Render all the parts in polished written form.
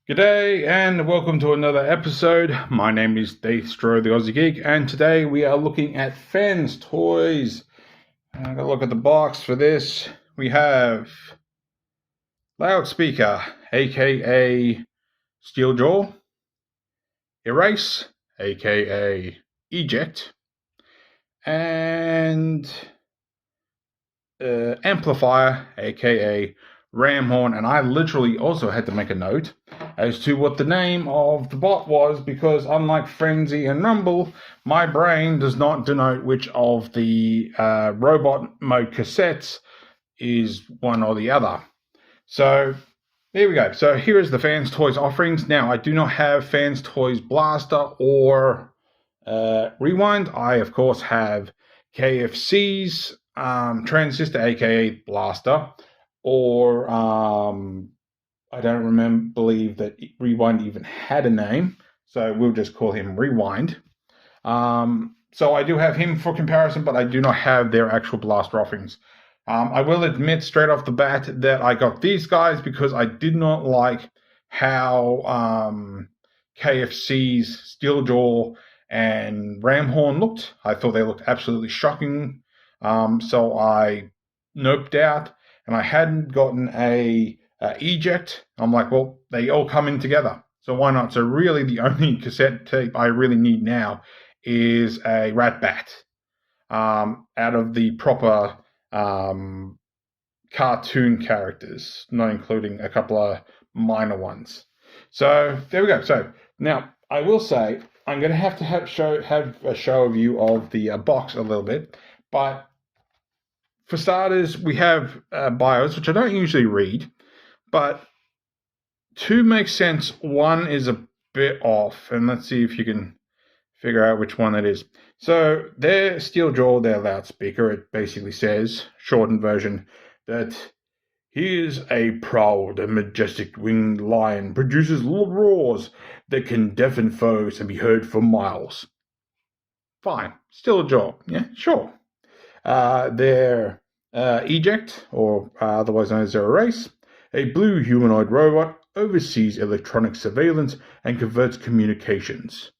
G'day and welcome to another episode. My name is Daethstro, the Aussie Geek, and today we are looking at fans toys. I'm going to look at the box for this. We have Loudspeaker, aka Steeljaw, Erase, aka Eject, and Amplifier, aka Ramhorn. And I literally also had to make a note as to what the name of the bot was, because unlike Frenzy and Rumble, my brain does not denote which of the robot mode cassettes is one or the other. So there we go. So here is the Fans Toys offerings. Now, I do not have Fans Toys Blaster or Rewind. I, of course, have KFC's Transistor, aka Blaster, or I don't believe that Rewind even had a name, so we'll just call him Rewind. So I do have him for comparison, but I do not have their actual blaster offerings. I will admit straight off the bat that I got these guys because I did not like how KFC's Steeljaw and Ramhorn looked. I thought they looked absolutely shocking. So I noped out, and I hadn't gotten a Eject. I'm like, well, they all come in together, so why not? So really the only cassette tape I really need now is a Rat-Bat out of the proper cartoon characters, not including a couple of minor ones. So there we go. So now I will say I'm going to have a show view of the box a little bit, but for starters, we have bios, which I don't usually read, but two make sense. One is a bit off, and let's see if you can figure out which one it is. So their Steeljaw, their loudspeaker, it basically says, shortened version, that he is a proud and majestic winged lion, produces roars that can deafen foes and be heard for miles. Fine, Steeljaw, yeah, sure. Their Eject, or otherwise known as their Erase, a blue humanoid robot, oversees electronic surveillance and converts communications.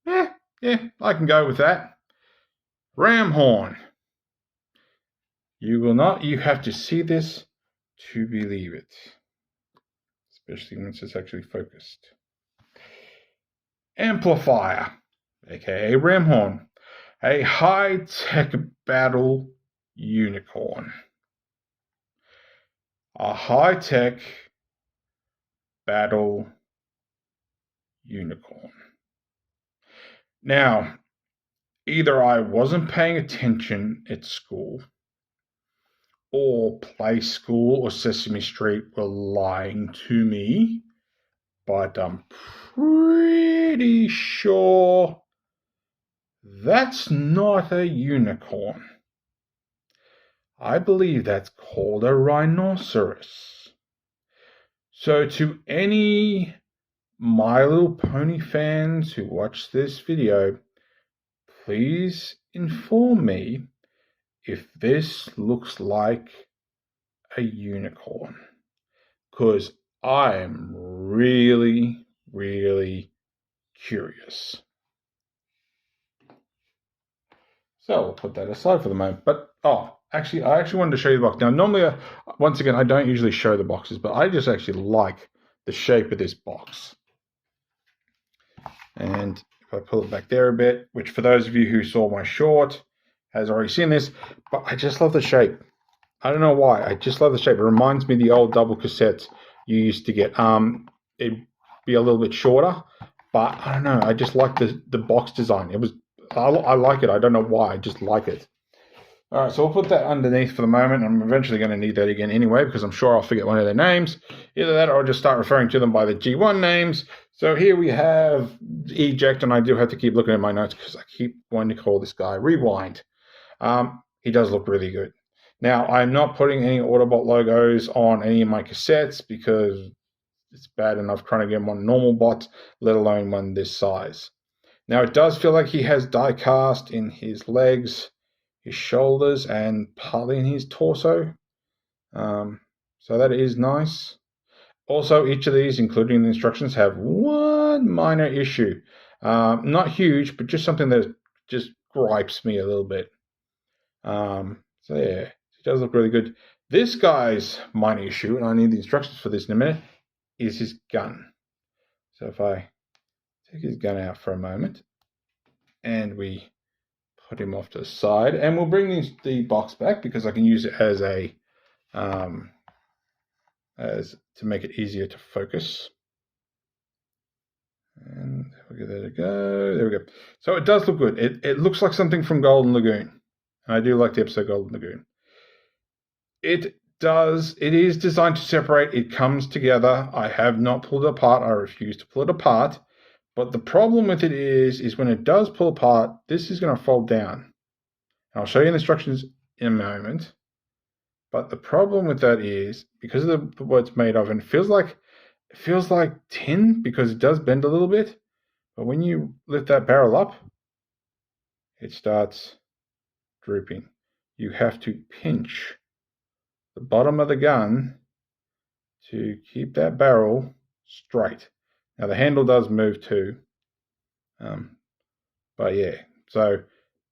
Yeah, I can go with that. Ramhorn. You have to see this to believe it. Especially once it's actually focused. Amplifier, aka Ramhorn, a high-tech battle unicorn. A high-tech battle unicorn. Now, either I wasn't paying attention at school, or Play School or Sesame Street were lying to me, but I'm pretty sure that's not a unicorn. I believe that's called a rhinoceros. So to any My Little Pony fans who watch this video, please inform me if this looks like a unicorn, because I'm really, really curious. So we'll put that aside for the moment. But I actually wanted to show you the box. Now, normally, once again, I don't usually show the boxes, but I just actually like the shape of this box. And if I pull it back there a bit, which for those of you who saw my short has already seen this, but I just love the shape. I don't know why. I just love the shape. It reminds me of the old double cassettes you used to get. It'd be a little bit shorter, but I don't know. I just like the box design. I like it. I don't know why. I just like it. All right, so we'll put that underneath for the moment. I'm eventually going to need that again anyway, because I'm sure I'll forget one of their names. Either that or I'll just start referring to them by the G1 names. So here we have Eject, and I do have to keep looking at my notes because I keep wanting to call this guy Rewind. He does look really good. Now, I'm not putting any Autobot logos on any of my cassettes because it's bad enough trying to get one normal bot, let alone one this size. Now, it does feel like he has die cast in his legs, his shoulders, and partly in his torso. So that is nice. Also, each of these, including the instructions, have one minor issue. Not huge, but just something that just gripes me a little bit. So yeah, it does look really good. This guy's minor issue, and I need the instructions for this in a minute, is his gun. So if I take his gun out for a moment, and we put him off to the side, and we'll bring the box back because I can use it as a as to make it easier to focus. And there we go. There we go. So it does look good. It looks like something from Golden Lagoon. And I do like the episode Golden Lagoon. It is designed to separate. It comes together. I have not pulled it apart. I refuse to pull it apart. But the problem with it is when it does pull apart, this is going to fold down. And I'll show you the instructions in a moment. But the problem with that is because of what it's made of, and it feels like tin because it does bend a little bit. But when you lift that barrel up, it starts drooping. You have to pinch the bottom of the gun to keep that barrel straight. Now the handle does move too, but yeah. So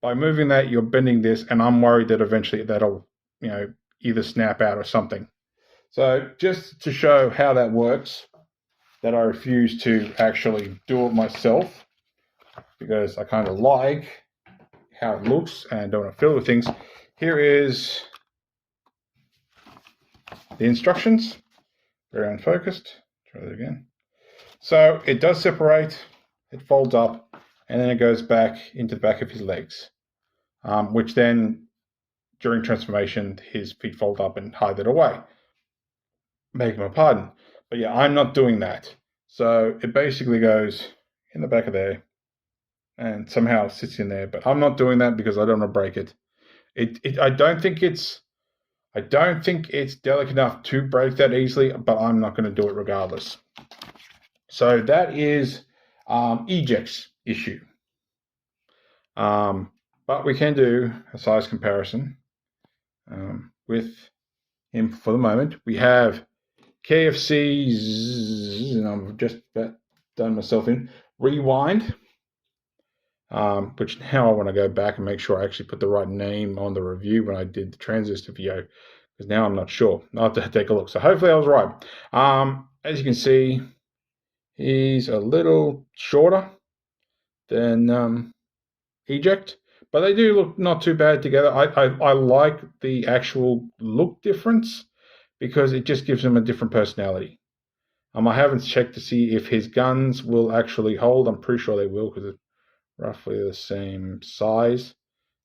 by moving that, you're bending this, and I'm worried that eventually that'll, either snap out or something. So just to show how that works, that I refuse to actually do it myself because I kind of like how it looks and don't want to fiddle with things. Here is the instructions. Very unfocused. Try that again. So it does separate, it folds up, and then it goes back into the back of his legs, which then, during transformation, his feet fold up and hide it away. Beg my pardon. But yeah, I'm not doing that. So it basically goes in the back of there and somehow sits in there. But I'm not doing that because I don't want to break it. I don't think it's delicate enough to break that easily, but I'm not going to do it regardless. So that is Eject's issue. But we can do a size comparison with him for the moment. We have KFC's, and I'm just about done myself in, Rewind, which now I want to go back and make sure I actually put the right name on the review when I did the transistor video, because now I'm not sure. I'll have to take a look. So hopefully I was right. As you can see, he's a little shorter than Eject, but they do look not too bad together. I like the actual look difference because it just gives him a different personality. I haven't checked to see if his guns will actually hold. I'm pretty sure they will because it's roughly the same size.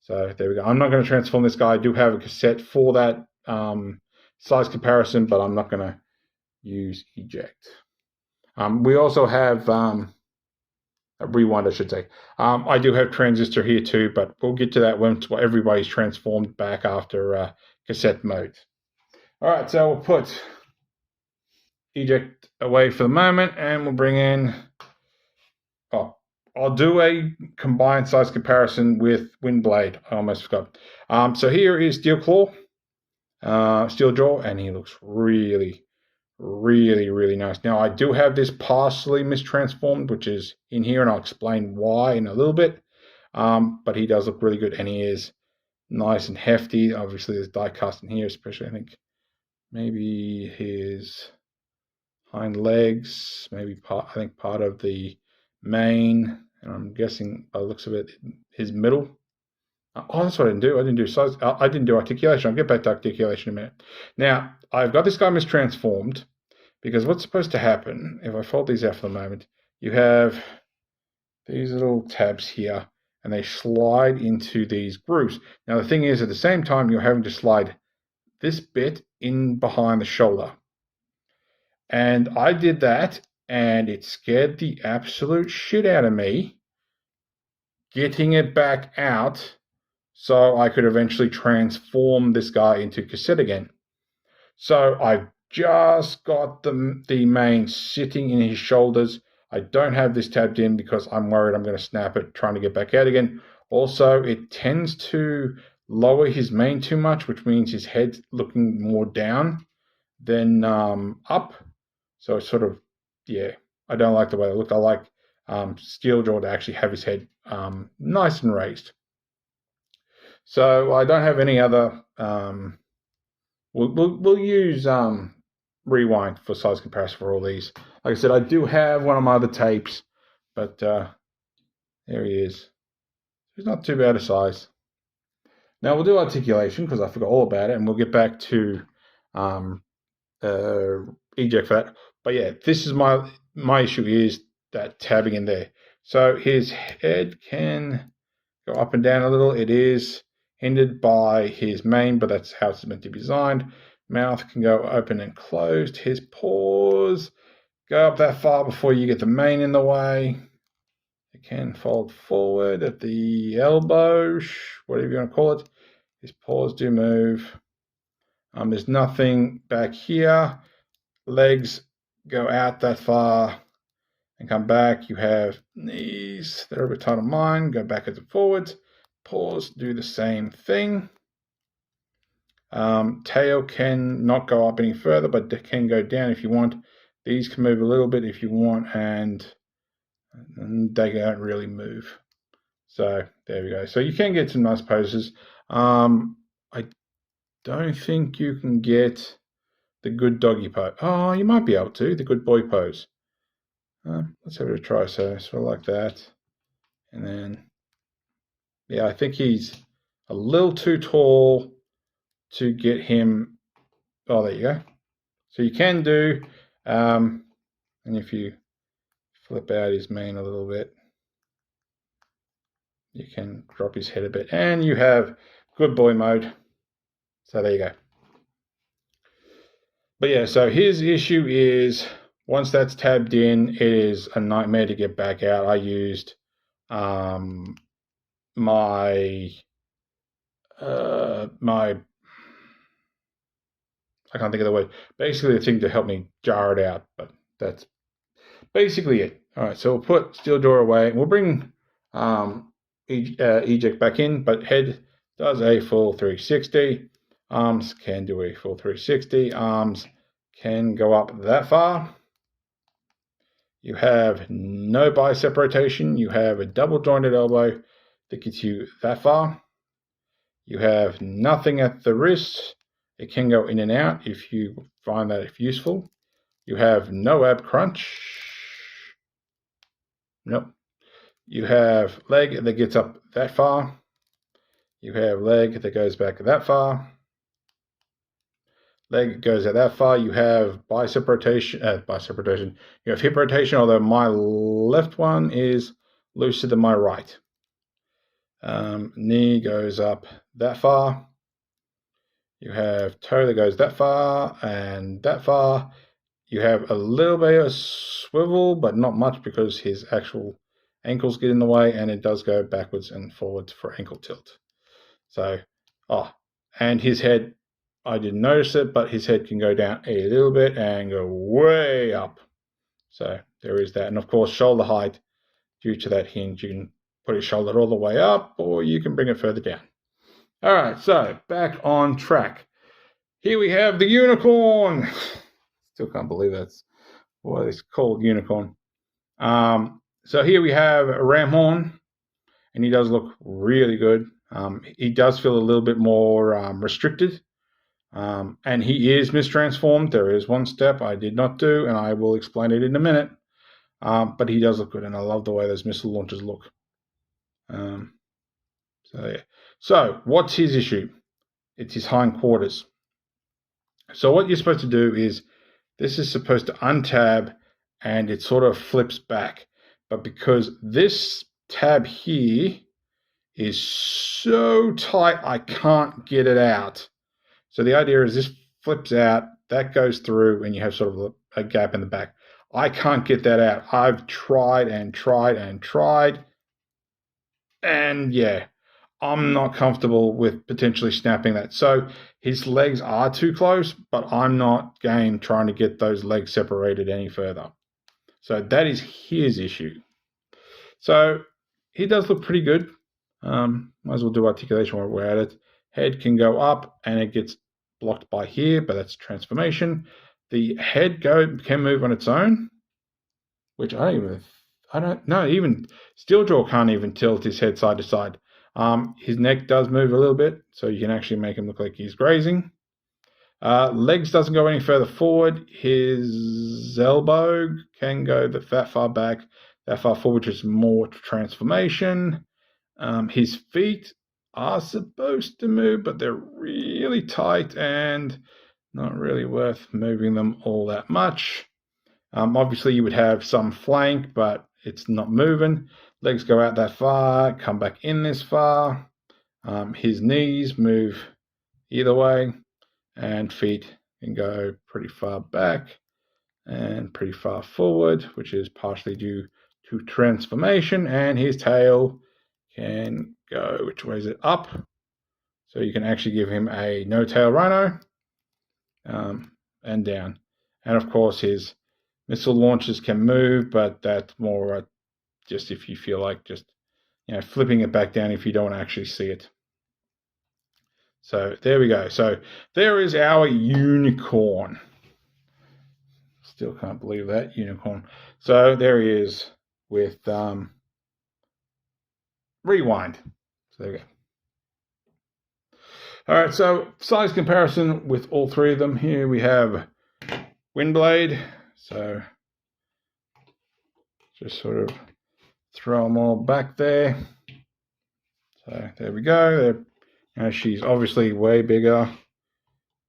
So there we go. I'm not going to transform this guy. I do have a cassette for that size comparison, but I'm not going to use Eject. We also have a Rewind, I should say. I do have Transistor here too, but we'll get to that when everybody's transformed back after cassette mode. All right, so we'll put Eject away for the moment, and we'll bring in. I'll do a combined size comparison with Windblade. I almost forgot. So here is Steeljaw, and he looks really, really, really nice. Now I do have this partially mistransformed, which is in here, and I'll explain why in a little bit. But he does look really good, and he is nice and hefty. Obviously, there's die cast in here, especially I think maybe his hind legs, maybe part of the mane, and I'm guessing by the looks of it, his middle. Oh, that's what I didn't do. I didn't do size. I didn't do articulation. I'll get back to articulation in a minute. Now, I've got this guy mistransformed because what's supposed to happen, if I fold these out for the moment, you have these little tabs here, and they slide into these grooves. Now, the thing is, at the same time, you're having to slide this bit in behind the shoulder. And I did that, and it scared the absolute shit out of me getting it back out so I could eventually transform this guy into cassette again. So I've just got the main sitting in his shoulders. I don't have this tabbed in because I'm worried I'm going to snap it trying to get back out again. Also, it tends to lower his main too much, which means his head's looking more down than up. So it's sort of, yeah, I don't like the way they look. I like Steeljaw to actually have his head nice and raised. So I don't have any other. We'll use rewind for size comparison for all these. Like I said, I do have one of my other tapes, but there he is. He's not too bad a size. Now we'll do articulation because I forgot all about it, and we'll get back to eject for that. But yeah, this is my issue is that tabbing in there. So his head can go up and down a little. It is hindered by his mane, but that's how it's meant to be designed. Mouth can go open and closed. His paws go up that far before you get the mane in the way. It can fold forward at the elbow, whatever you want to call it. His paws do move. There's nothing back here. Legs go out that far and come back. You have knees that are a bit tight on mine, go backwards and forwards. Paws do the same thing. Tail can not go up any further, but it can go down if you want. These can move a little bit if you want, and they don't really move. So there we go. So you can get some nice poses. I don't think you can get the good doggy pose. Oh, you might be able to, the good boy pose. Let's have a try. So like that. And then, yeah, I think he's a little too tall to get him. Oh, there you go. So you can do, and if you flip out his mane a little bit, you can drop his head a bit, and you have good boy mode. So there you go. But yeah, so his issue is once that's tabbed in, it is a nightmare to get back out. I used my I can't think of the word. Basically, the thing to help me jar it out, but that's basically it. All right, so we'll put Steeljaw away. We'll bring Eject back in, but head does a full 360. Arms can do a full 360. Arms can go up that far. You have no bicep rotation. You have a double jointed elbow that gets you that far. You have nothing at the wrist. It can go in and out if you find that useful. You have no ab crunch. Nope. You have leg that gets up that far. You have leg that goes back that far. Leg goes out that far. You have bicep rotation. You have hip rotation, although my left one is looser than my right. Knee goes up that far. You have toe that goes that far and that far. You have a little bit of swivel, but not much because his actual ankles get in the way, and it does go backwards and forwards for ankle tilt. So, and his head, I didn't notice it, but his head can go down a little bit and go way up. So there is that. And of course, shoulder height, due to that hinge, you can put his shoulder all the way up, or you can bring it further down. All right, so back on track. Here we have the unicorn. Still can't believe that's what it's called, unicorn. So here we have Ramhorn, and he does look really good. He does feel a little bit more restricted, and he is mistransformed. There is one step I did not do, and I will explain it in a minute. But he does look good, and I love the way those missile launchers look. So yeah. So what's his issue? It's his hindquarters. So what you're supposed to do is, this is supposed to untab, and it sort of flips back. But because this tab here is so tight, I can't get it out. So the idea is this flips out, that goes through, and you have sort of a gap in the back. I can't get that out. I've tried and tried and tried. And yeah, I'm not comfortable with potentially snapping that. So his legs are too close, but I'm not game trying to get those legs separated any further. So that is his issue. So he does look pretty good. Might as well do articulation while we're at it. Head can go up and it gets blocked by here, but that's transformation. The head can move on its own, which even Steeljaw can't even tilt his head side to side. His neck does move a little bit, so you can actually make him look like he's grazing. Legs doesn't go any further forward. His elbow can go that far back, that far forward, which is more transformation. His feet are supposed to move, but they're really tight and not really worth moving them all that much. Obviously, you would have some flank, but it's not moving. Legs go out that far, come back in this far. His knees move either way, and feet can go pretty far back and pretty far forward, which is partially due to transformation. And his tail can go, which way is it? Up. So you can actually give him a no-tail rhino, and down. And of course, his missile launchers can move, but that's more just if you feel like just flipping it back down if you don't want to actually see it. So there we go. So there is our unicorn. Still can't believe that, unicorn. So there he is with rewind. So there we go. All right, so size comparison with all three of them. Here we have Windblade. So just sort of throw them all back there. So there we go. She's obviously way bigger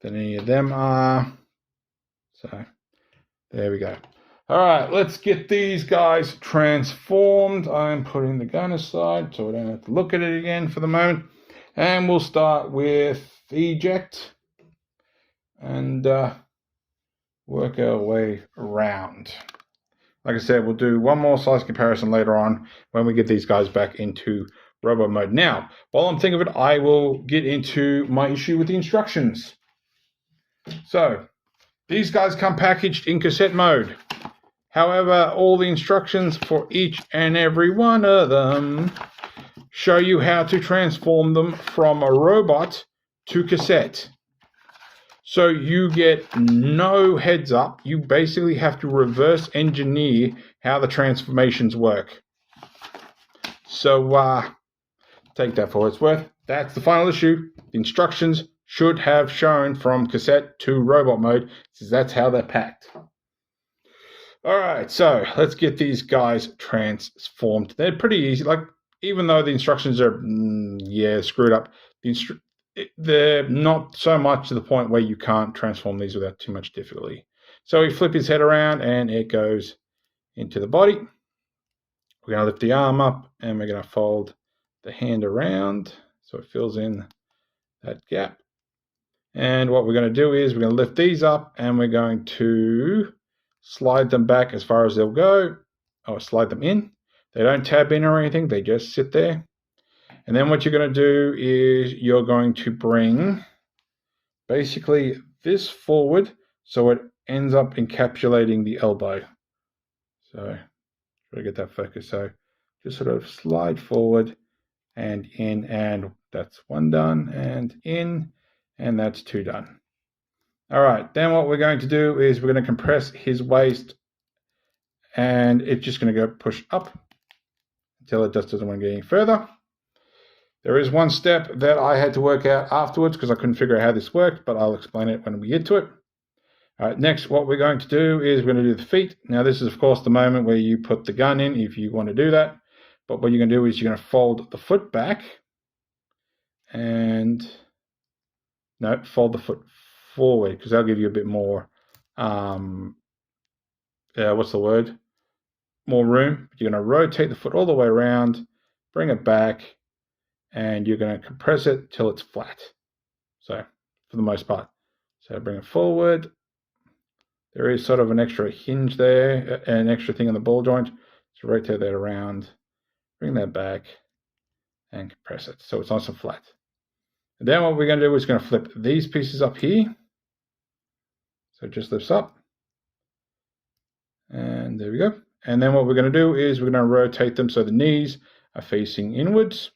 than any of them are. So there we go. All right, let's get these guys transformed. I'm putting the gun aside so I don't have to look at it again for the moment. And we'll start with Eject and work our way around. Like I said, we'll do one more size comparison later on when we get these guys back into robot mode. Now, while I'm thinking of it, I will get into my issue with the instructions. So, these guys come packaged in cassette mode. However, all the instructions for each and every one of them show you how to transform them from a robot to cassette. So you get no heads up. You basically have to reverse engineer how the transformations work. So take that for what it's worth. That's the final issue. The instructions should have shown from cassette to robot mode, since that's how they're packed. All right, so let's get these guys transformed. They're pretty easy. Like, even though the instructions are screwed up, they're not so much to the point where you can't transform these without too much difficulty. So we flip his head around and it goes into the body. We're going to lift the arm up and we're going to fold the hand around so it fills in that gap. And what we're going to do is we're going to lift these up and we're going to slide them back as far as they'll go, or slide them in. They don't tab in or anything, they just sit there. And then what you're going to do is you're going to bring basically this forward so it ends up encapsulating the elbow. So try to get that focus. So just sort of slide forward and in, and that's one done, and in, and that's two done. All right, then what we're going to do is we're going to compress his waist, and it's just going to go push up until it just doesn't want to get any further. There is one step that I had to work out afterwards because I couldn't figure out how this worked, but I'll explain it when we get to it. All right, next what we're going to do is we're going to do the feet. Now this is of course the moment where you put the gun in if you want to do that. But what you're going to do is you're going to fold the foot back and fold the foot forward, because that'll give you a bit more more room. You're going to rotate the foot all the way around, bring it back, and you're going to compress it till it's flat. So for the most part, so bring it forward. There is sort of an extra hinge there, an extra thing on the ball joint. So rotate that around, bring that back, and compress it so it's nice and flat. And then what we're going to do is going to flip these pieces up here. So it just lifts up. And there we go. And then what we're going to do is we're going to rotate them so the knees are facing inwards.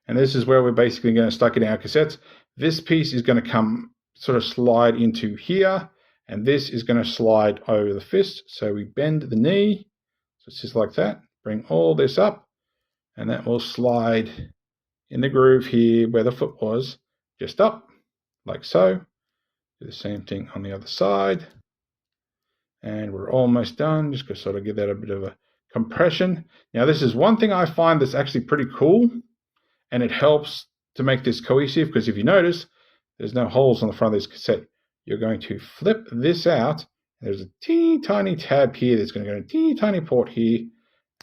And this is where we're basically going to stuck in our cassettes. This piece is going to come sort of slide into here. And this is going to slide over the fist. So we bend the knee. So it's just like that. Bring all this up. And that will slide in the groove here where the foot was. Just up, like so. Do the same thing on the other side. And we're almost done. Just to sort of give that a bit of a compression. Now this is one thing I find that's actually pretty cool. And it helps to make this cohesive. Because if you notice, there's no holes on the front of this cassette. You're going to flip this out. There's a teeny tiny tab here that's going to go in a teeny tiny port here.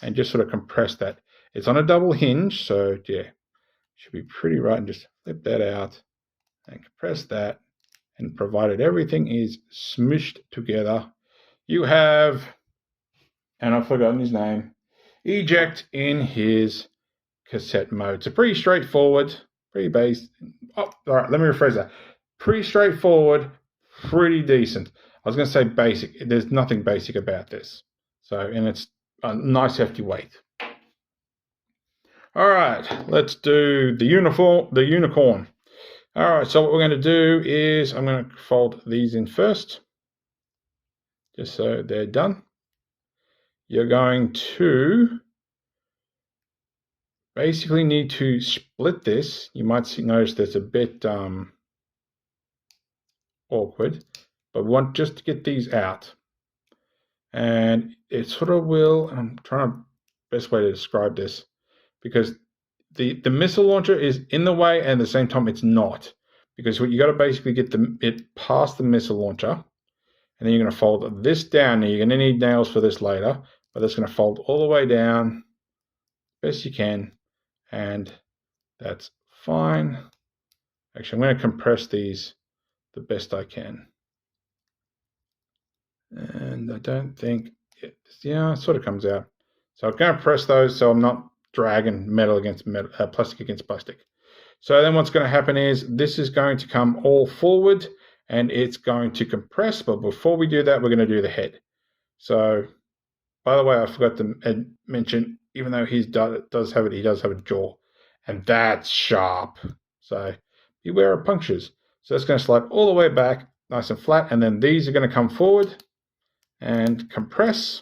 And just sort of compress that. It's on a double hinge. So yeah, should be pretty right. And just flip that out. And compress that. And provided everything is smooshed together, you have, and I've forgotten his name, Eject in his cassette mode. It's a pretty straightforward, pretty basic. Oh, all right, let me rephrase that. Pretty straightforward, pretty decent. I was going to say basic. There's nothing basic about this. So, and it's a nice hefty weight. All right, let's do the unicorn. All right, so what we're going to do is I'm going to fold these in first, just so they're done. You're going to basically need to split this. You might notice that's a bit awkward, but we want just to get these out. And it sort of will, I'm trying to best way to describe this, because the missile launcher is in the way and at the same time it's not. Because what you got to basically get it past the missile launcher, and then you're going to fold this down. Now you're going to need nails for this later, but that's going to fold all the way down best you can, and that's fine. Actually, I'm going to compress these the best I can. And I don't think it sort of comes out. So I'm going to press those so I'm not dragging metal against metal, plastic against plastic. So then what's going to happen is this is going to come all forward and it's going to compress. But before we do that, we're going to do the head. So, by the way, I forgot to mention, even though he does have a jaw, and that's sharp. So beware of punctures. So it's going to slide all the way back, nice and flat, and then these are going to come forward and compress.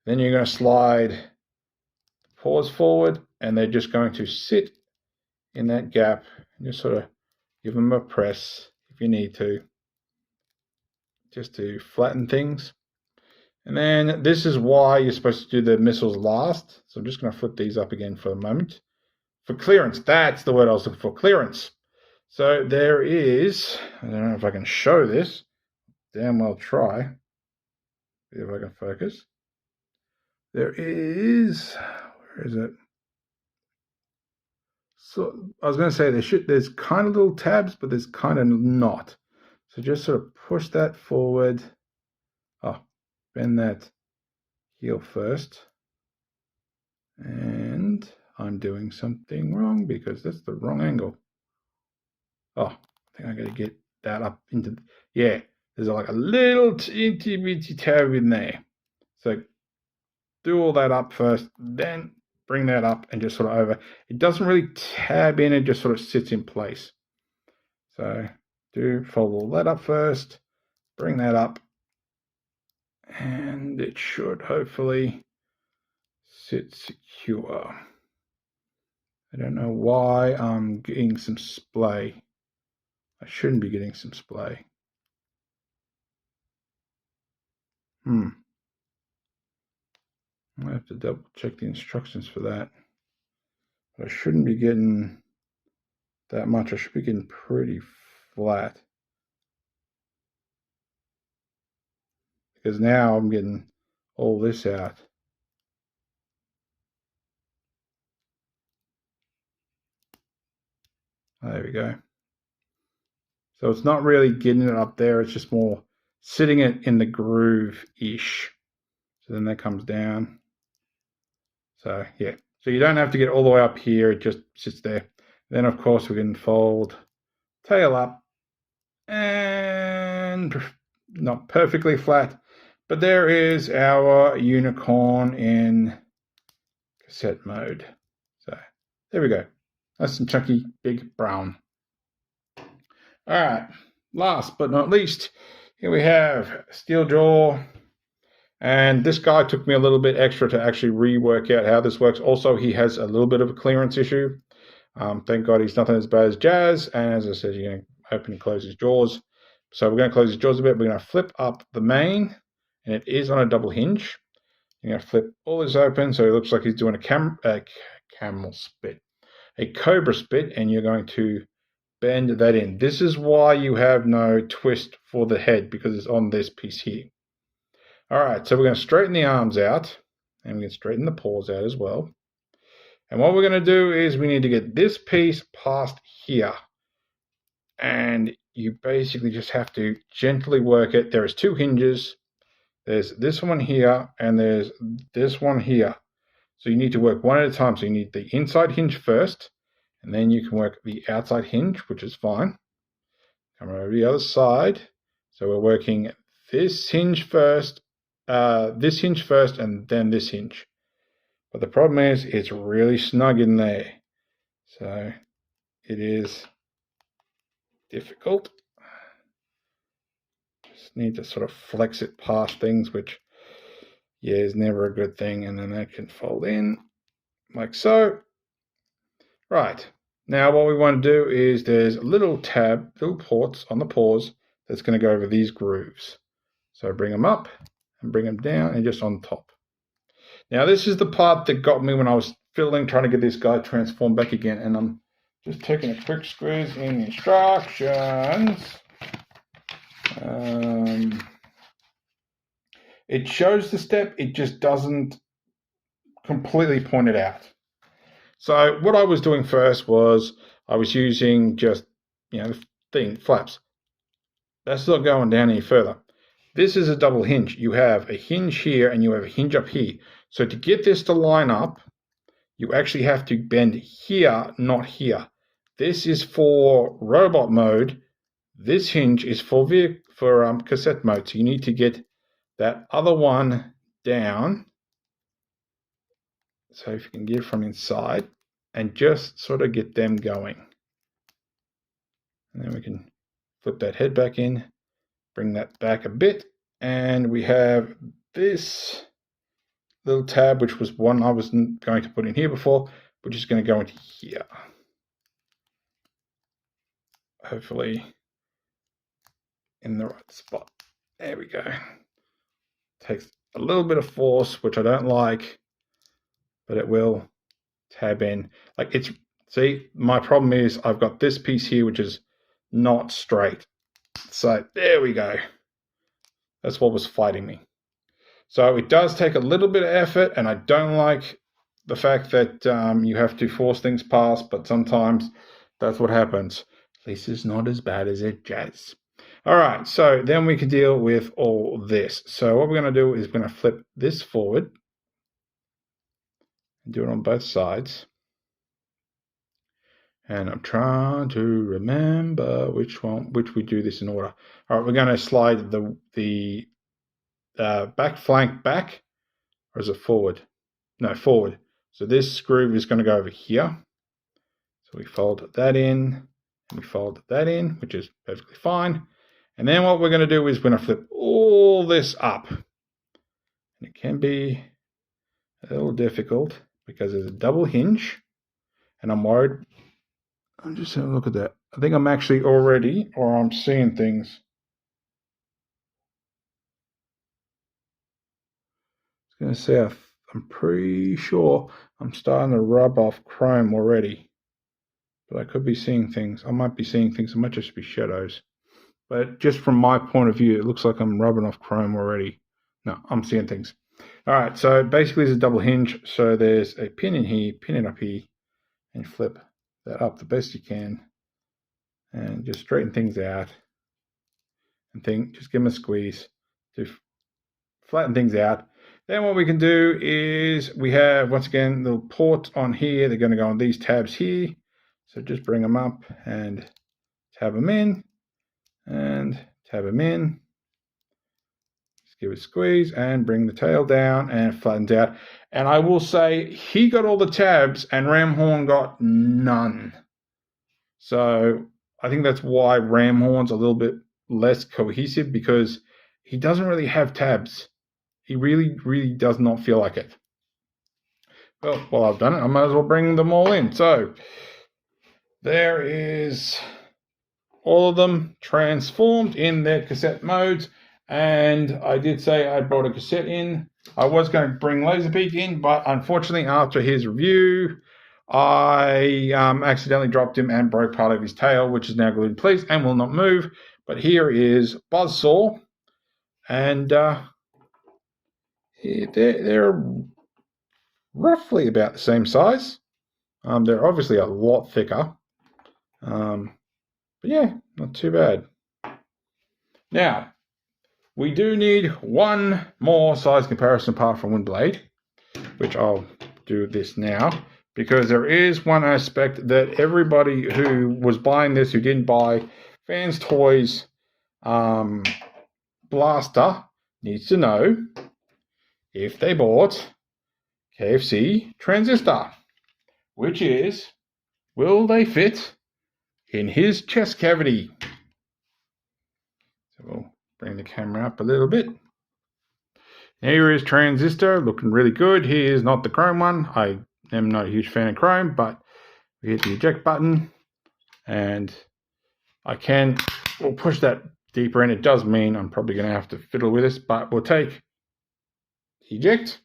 Then you're going to slide the paws forward, and they're just going to sit in that gap, and just sort of give them a press if you need to, just to flatten things. And then this is why you're supposed to do the missiles last. So I'm just going to flip these up again for a moment. For clearance, that's the word I was looking for, clearance. So there is, I don't know if I can show this, damn well try. See if I can focus. There is, where is it? So I was going to say there's kind of little tabs, but there's kind of not. So just sort of push that forward. Oh, bend that heel first. And I'm doing something wrong because that's the wrong angle. Oh, I think I got to get that up into, yeah, there's like a little itty bitty tab in there. So do all that up first, then bring that up and just sort of over. It doesn't really tab in, it just sort of sits in place. So fold all that up first, bring that up, and it should hopefully sit secure. I don't know why I'm getting some splay. I shouldn't be getting some splay. I have to double check the instructions for that. But I shouldn't be getting that much. I should be getting pretty flat. Because now I'm getting all this out. There we go. So it's not really getting it up there. It's just more sitting it in the groove-ish. So then that comes down. So yeah, so you don't have to get all the way up here. It just sits there. Then of course we can fold tail up, and not perfectly flat, but there is our unicorn in cassette mode. So there we go. Nice and chunky, big brown. All right, last but not least Here we have Steeljaw. And this guy took me a little bit extra to actually rework out how this works. Also, he has a little bit of a clearance issue. Thank God he's nothing as bad as Jazz. And as I said, you're going to open and close his jaws. So we're going to close his jaws a bit. We're going to flip up the main, and it is on a double hinge. You're going to flip all this open, so it looks like he's doing a camel spit, a cobra spit, and you're going to bend that in. This is why you have no twist for the head, because it's on this piece here. All right, so we're going to straighten the arms out, and we're going to straighten the paws out as well. And what we're going to do is we need to get this piece past here. And you basically just have to gently work it. There is two hinges. There's this one here, and there's this one here. So you need to work one at a time. So you need the inside hinge first, and then you can work the outside hinge, which is fine. Come over the other side. So we're working this hinge first, and then this hinge. But the problem is it's really snug in there. So it is difficult. Just need to sort of flex it past things, which, yeah, is never a good thing. And then that can fold in like so. Right. Now what we want to do is there's a little ports on the paws that's going to go over these grooves. So bring them up and bring them down and just on top. Now this is the part that got me when I was fiddling, trying to get this guy transformed back again. And I'm just taking a quick squeeze in the instructions. It shows the step, it just doesn't completely point it out. So what I was doing first was I was using just, the flaps. That's not going down any further. This is a double hinge. You have a hinge here and you have a hinge up here. So to get this to line up, you actually have to bend here, not here. This is for robot mode. This hinge is for cassette mode. So you need to get that other one down. So if you can get it from inside and just sort of get them going. And then we can flip that head back in, bring that back a bit. And we have this little tab, which was one I wasn't going to put in here before, which is going to go into here. Hopefully in the right spot. There we go. Takes a little bit of force, which I don't like, but it will tab in. See, my problem is I've got this piece here, which is not straight. So there we go. That's what was fighting me. So it does take a little bit of effort, and I don't like the fact that you have to force things past, but sometimes that's what happens. At least it's not as bad as it Jazz. All right, so then we can deal with all this. So what we're going to do is we're going to flip this forward and do it on both sides. And I'm trying to remember which we do this in order. All right, we're going to slide the back flank back, or is it forward? No, forward. So this groove is going to go over here. So we fold that in, and we fold that in, which is perfectly fine. And then what we're going to do is we're going to flip all this up. And it can be a little difficult because there's a double hinge, and I'm worried. I'm just having a look at that. I think I'm actually already, or I'm seeing things. I was going to say, I'm pretty sure I'm starting to rub off chrome already. But I could be seeing things. I might be seeing things. It might just be shadows. But just from my point of view, it looks like I'm rubbing off chrome already. No, I'm seeing things. All right, so basically it's a double hinge. So there's a pin in here, pin it up here, and flip that up the best you can. And just straighten things out. And just give them a squeeze to flatten things out. Then what we can do is we have, once again, little ports on here. They're going to go on these tabs here. So just bring them up and tab them in. And tab them in. Just give it a squeeze and bring the tail down and flattens out. And I will say he got all the tabs and Ramhorn got none. So I think that's why Ramhorn's a little bit less cohesive because he doesn't really have tabs. He really, really does not feel like it. Well, while I've done it, I might as well bring them all in. So there is all of them transformed in their cassette modes. And I did say I brought a cassette in. I was going to bring Loudspeaker in, but unfortunately, after his review, I accidentally dropped him and broke part of his tail, which is now glued in place and will not move. But here is Buzzsaw, and they're roughly about the same size. They're obviously a lot thicker, but yeah, not too bad. Now, we do need one more size comparison apart from Windblade, which I'll do this now, because there is one aspect that everybody who was buying this, who didn't buy Fans Toys Blaster, needs to know if they bought KFC Transistor, which is, will they fit in his chest cavity? So we'll bring the camera up a little bit. Here is Transistor, looking really good. He is not the chrome one. I am not a huge fan of chrome, but we hit the eject button, and we'll push that deeper in. It does mean I'm probably going to have to fiddle with this, but we'll take eject.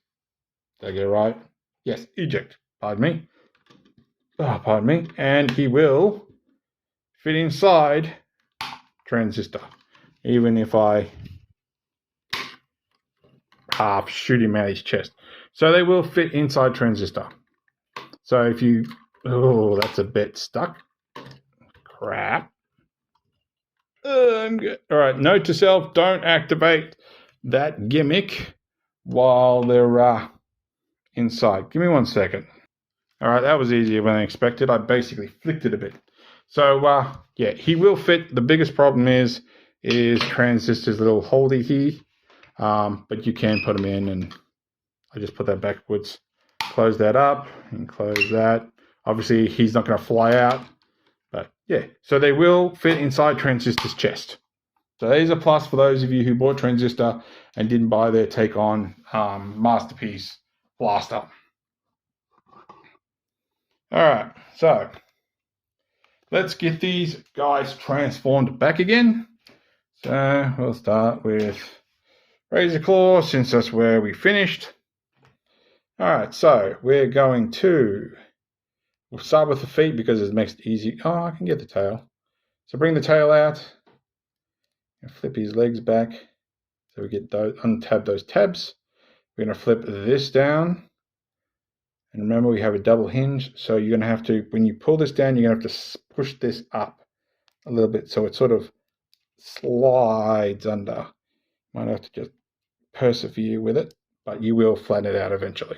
Did I get it right? Yes, eject. Pardon me. Oh, pardon me. And he will fit inside Transistor, even if I half shoot him out his chest. So they will fit inside Transistor. So if you... Oh, that's a bit stuck. Crap. I'm good. All right, note to self, don't activate that gimmick while they're inside. Give me 1 second. All right, that was easier than I expected. I basically flicked it a bit. So, yeah, he will fit. The biggest problem is Transistor's little holdy here. But you can put them in, and I just put that backwards. Close that up and close that. Obviously, he's not going to fly out. But, yeah, so they will fit inside Transistor's chest. So there's a plus for those of you who bought Transistor and didn't buy their take on Masterpiece Blaster. All right, so let's get these guys transformed back again. So we'll start with Razor Claw, since that's where we finished. All right, so we'll start with the feet because it makes it easy. Oh, I can get the tail. So bring the tail out and flip his legs back. So we get those, untab those tabs. We're going to flip this down. And remember, we have a double hinge, so you're going to have to, when you pull this down, you're going to have to push this up a little bit so it sort of slides under. Might have to just persevere with it, but you will flatten it out eventually.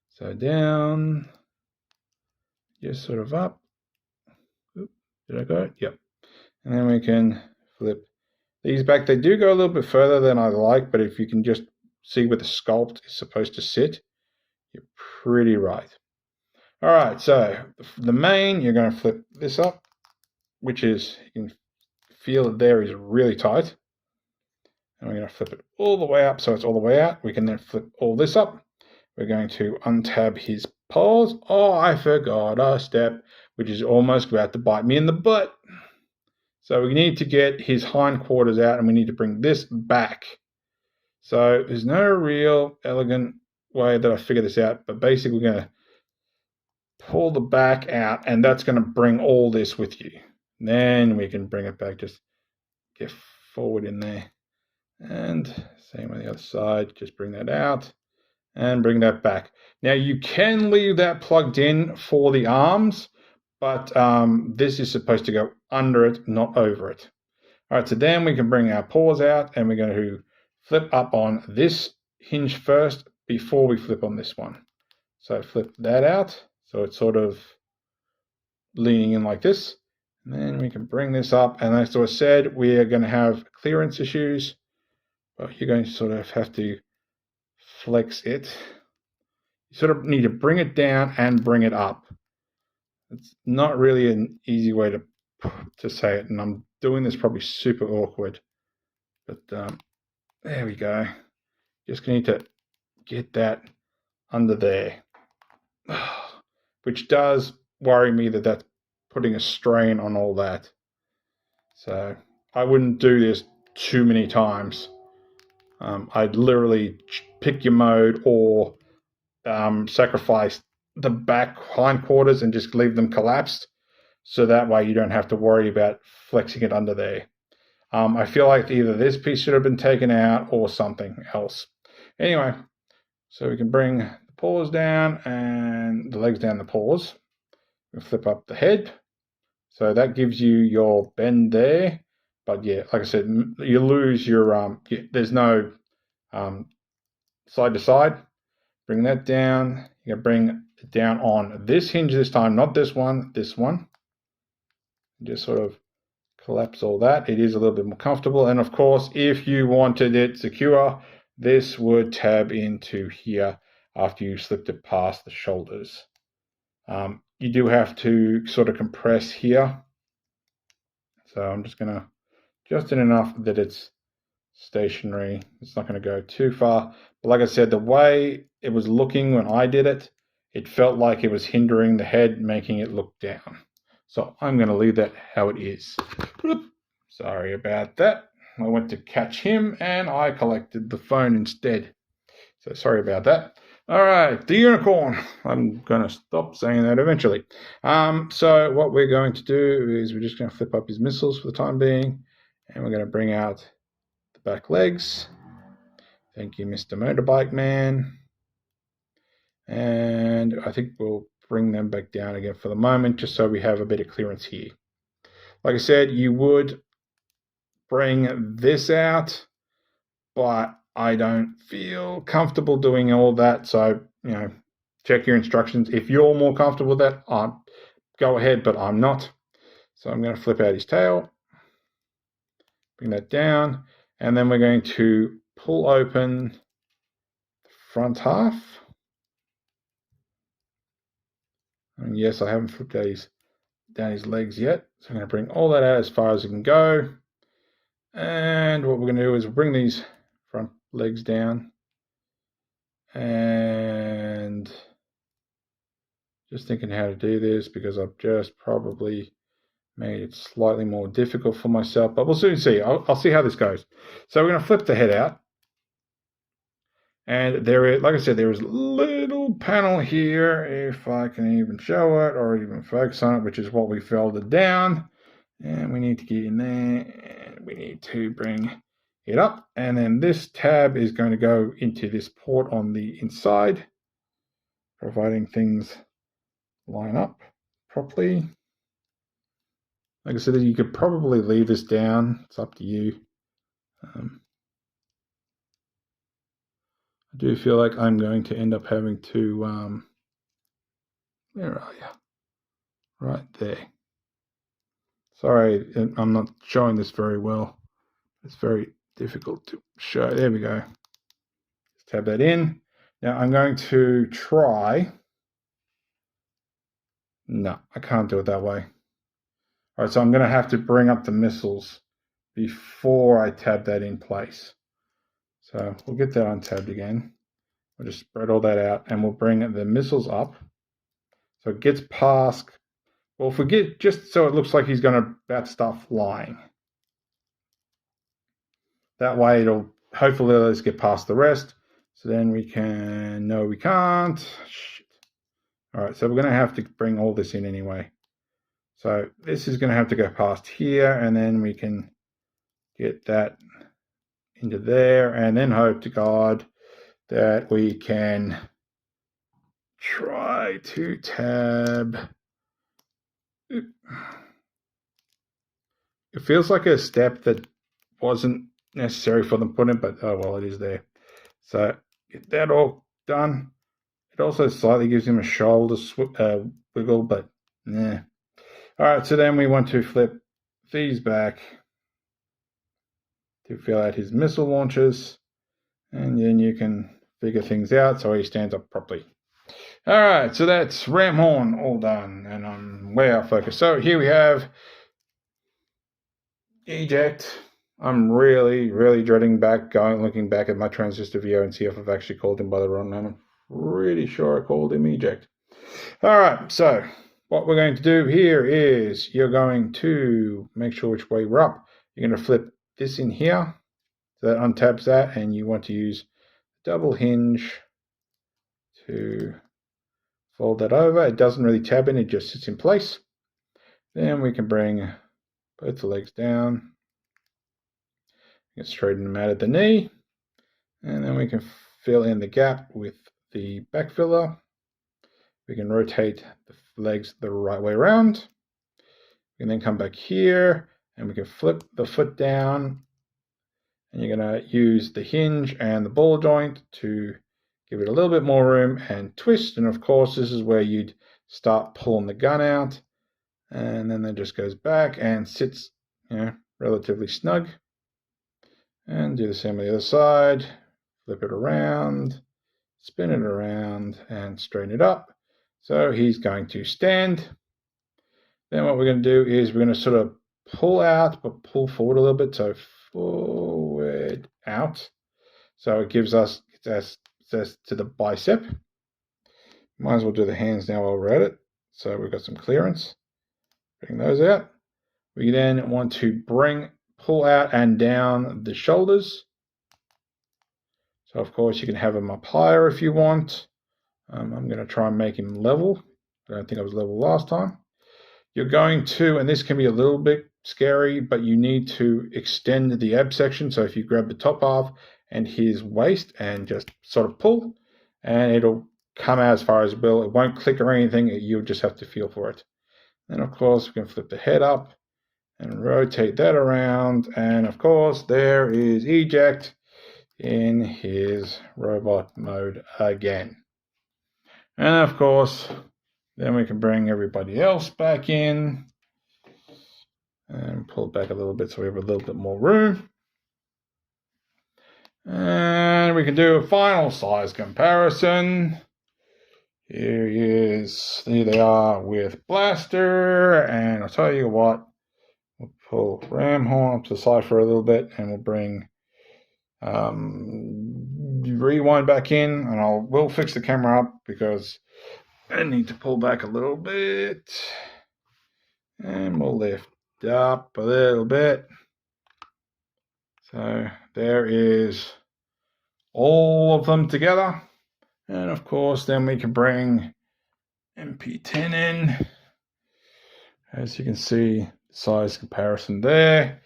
So down, just sort of up. Oop, did I go it? Yep. And then we can flip these back. They do go a little bit further than I like, but if you can just see where the sculpt is supposed to sit, you're pretty right. All right, so the main, you're going to flip this up, which is, you can feel it there is really tight. And we're going to flip it all the way up so it's all the way out. We can then flip all this up. We're going to untab his paws. Oh, I forgot a step, which is almost about to bite me in the butt. So we need to get his hindquarters out, and we need to bring this back. So there's no real elegant way that I figure this out, but basically we're going to pull the back out, and that's going to bring all this with you. Then we can bring it back, just get forward in there. And same on the other side, just bring that out and bring that back. Now you can leave that plugged in for the arms, but this is supposed to go under it, not over it. All right, so then we can bring our paws out, and we're going to flip up on this hinge first before we flip on this one. So flip that out, so it's sort of leaning in like this. And then we can bring this up, and as I said, we are going to have clearance issues, but you're going to sort of have to flex it. You sort of need to bring it down and bring it up. It's not really an easy way to say it, and I'm doing this probably super awkward. But there we go. Just need to get that under there. Which does worry me that that's putting a strain on all that. So I wouldn't do this too many times. I'd literally pick your mode or sacrifice the back hindquarters and just leave them collapsed. So that way you don't have to worry about flexing it under there. I feel like either this piece should have been taken out or something else. Anyway, so we can bring the paws down and the legs down the paws. We'll flip up the head. So that gives you your bend there. But yeah, like I said, you lose your, there's no side to side. Bring that down. You're going to bring it down on this hinge this time, not this one, this one. Just sort of collapse all that. It is a little bit more comfortable. And of course, if you wanted it secure, this would tab into here after you slipped it past the shoulders. You do have to sort of compress here. So I'm just going to, just in enough that it's stationary. It's not going to go too far. But like I said, the way it was looking when I did it, it felt like it was hindering the head, making it look down. So I'm going to leave that how it is. Sorry about that. I went to catch him and I collected the phone instead. So sorry about that. All right, the unicorn. I'm going to stop saying that eventually. So what we're going to do is we're just going to flip up his missiles for the time being. And we're going to bring out the back legs. Thank you, Mr. Motorbike Man. And I think we'll bring them back down again for the moment, just so we have a bit of clearance here. Like I said, you would bring this out, but I don't feel comfortable doing all that. So, you know, check your instructions. If you're more comfortable with that, go ahead, but I'm not. So I'm going to flip out his tail, bring that down, and then we're going to pull open the front half. And yes, I haven't flipped out down his legs yet. So I'm going to bring all that out as far as it can go. And what we're going to do is we'll bring these front legs down. And just thinking how to do this because I've just probably made it slightly more difficult for myself. But we'll soon see. I'll see how this goes. So we're going to flip the head out. And there is, like I said, there is a little panel here, if I can even show it or even focus on it, which is what we folded down. And we need to get in there, and we need to bring it up. And then this tab is going to go into this port on the inside, providing things line up properly. Like I said, you could probably leave this down. It's up to you. I do feel like I'm going to end up having to, where are you? Right there. Sorry, I'm not showing this very well. It's very difficult to show. There we go. Just tab that in. Now I'm going to try. No, I can't do it that way. All right, so I'm going to have to bring up the missiles before I tab that in place. So we'll get that untabbed again. We'll just spread all that out and we'll bring the missiles up. So it gets past, well, if we get just so it looks like he's going to about to start flying. That way it'll hopefully let us get past the rest. So then we can, no we can't. Shit. All right, so we're going to have to bring all this in anyway. So this is going to have to go past here and then we can get that into there and then hope to God that we can try to tab. It feels like a step that wasn't necessary for them putting it, but oh well, it is there. So get that all done. It also slightly gives him a shoulder wiggle, but yeah. All right, so then we want to flip these back to fill out his missile launchers, and then you can figure things out so he stands up properly. All right, so that's Ramhorn all done, and I'm way out of focus. So here we have Eject. I'm really, really dreading looking back at my transistor video and see if I've actually called him by the wrong name. I'm pretty sure I called him Eject. All right, so what we're going to do here is you're going to make sure which way we're up. You're going to flip this in here. So that untabs that, and you want to use double hinge to fold that over. It doesn't really tab in, it just sits in place. Then we can bring both the legs down, get straighten them out at the knee, and then we can fill in the gap with the back filler. We can rotate the legs the right way around. We can then come back here and we can flip the foot down, and you're going to use the hinge and the ball joint to give it a little bit more room and twist. And of course, this is where you'd start pulling the gun out, and then it just goes back and sits, relatively snug. And do the same on the other side. Flip it around, spin it around, and straighten it up. So he's going to stand. Then what we're going to do is we're going to sort of pull out, but pull forward a little bit. So forward, out. So it gives us access to the bicep. Might as well do the hands now while we're at it. So we've got some clearance. Bring those out. We then want to pull out and down the shoulders. So of course you can have him up higher if you want. I'm going to try and make him level. I don't think I was level last time. You're going to, and this can be a little bit scary, but you need to extend the ab section. So if you grab the top half and his waist and just sort of pull, and it'll come out as far as it will. It won't click or anything. You'll just have to feel for it. Then of course we can flip the head up and rotate that around. And of course there is Eject in his robot mode again. And of course, then we can bring everybody else back in and pull back a little bit so we have a little bit more room. And we can do a final size comparison. Here he is. Here they are with Blaster. And I'll tell you what, we'll pull Ramhorn up to the side for a little bit, and we'll bring Rewind back in, and we'll fix the camera up because I need to pull back a little bit, and we'll lift up a little bit. So there is all of them together, and of course then we can bring MP10 in. As you can see, size comparison there.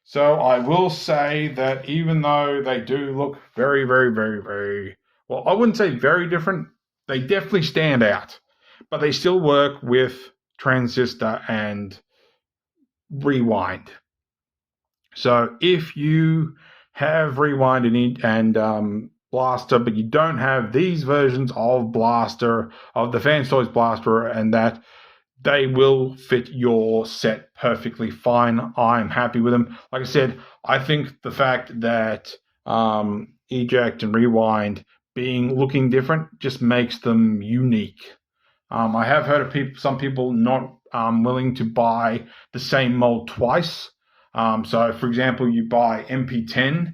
So I will say that even though they do look very, very, very, very, well, I wouldn't say very different. They definitely stand out, but they still work with transistor and rewind. So if you have rewind and Blaster, but you don't have these versions of Blaster, of the Fans Toys Blaster, and that, they will fit your set perfectly fine. I'm happy with them. Like I said, I think the fact that Eject and Rewind looking different just makes them unique. I have heard of some people not willing to buy the same mold twice. So, for example, you buy MP10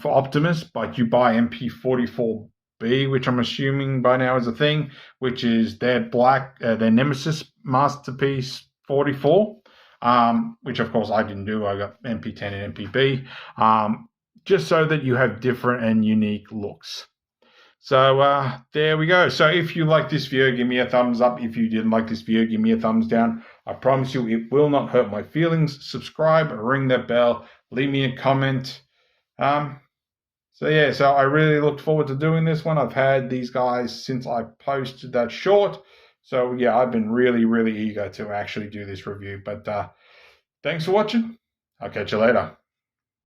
for Optimus, but you buy MP44B, which I'm assuming by now is a thing, which is their their Nemesis Masterpiece 44, which of course I didn't do. I got MP10 and MPB, just so that you have different and unique looks. So there we go. So if you like this video, give me a thumbs up. If you didn't like this video, give me a thumbs down. I promise you it will not hurt my feelings. Subscribe, ring that bell, leave me a comment. So I really looked forward to doing this one. I've had these guys since I posted that short. So yeah, I've been really, really eager to actually do this review. But thanks for watching. I'll catch you later.